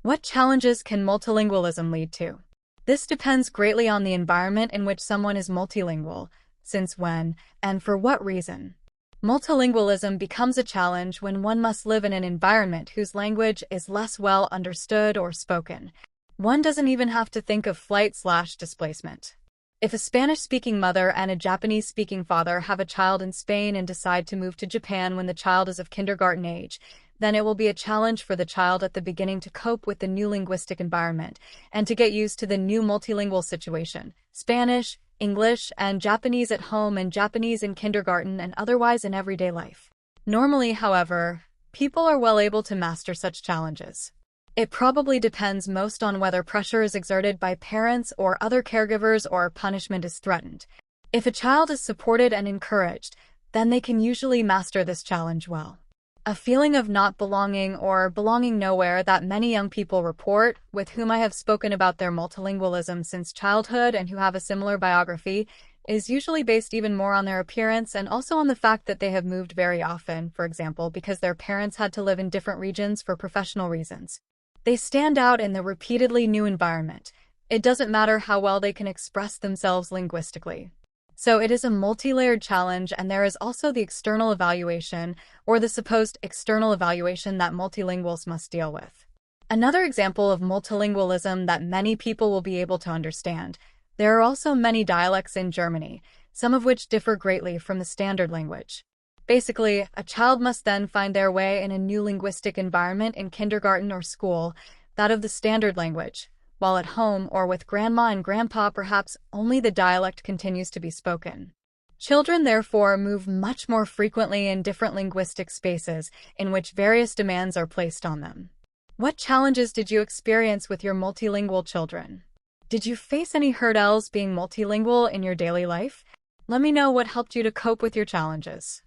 What challenges can multilingualism lead to? This depends greatly on the environment in which someone is multilingual, since when, and for what reason. Multilingualism becomes a challenge when one must live in an environment whose language is less well understood or spoken. One doesn't even have to think of flight/displacement. If a Spanish-speaking mother and a Japanese-speaking father have a child in Spain and decide to move to Japan when the child is of kindergarten age, then it will be a challenge for the child at the beginning to cope with the new linguistic environment and to get used to the new multilingual situation: Spanish, English, and Japanese at home and Japanese in kindergarten and otherwise in everyday life. Normally, however, people are well able to master such challenges. It probably depends most on whether pressure is exerted by parents or other caregivers or punishment is threatened. If a child is supported and encouraged, then they can usually master this challenge well. A feeling of not belonging or belonging nowhere that many young people report, with whom I have spoken about their multilingualism since childhood and who have a similar biography, is usually based even more on their appearance and also on the fact that they have moved very often, for example, because their parents had to live in different regions for professional reasons. They stand out in the repeatedly new environment. It doesn't matter how well they can express themselves linguistically. So it is a multi-layered challenge, and there is also the external evaluation, or the supposed external evaluation that multilinguals must deal with. Another example of multilingualism that many people will be able to understand: there are also many dialects in Germany, some of which differ greatly from the standard language. Basically, a child must then find their way in a new linguistic environment in kindergarten or school, that of the standard language, while at home or with grandma and grandpa perhaps only the dialect continues to be spoken. Children therefore move much more frequently in different linguistic spaces in which various demands are placed on them. What challenges did you experience with your multilingual children? Did you face any hurdles being multilingual in your daily life? Let me know what helped you to cope with your challenges.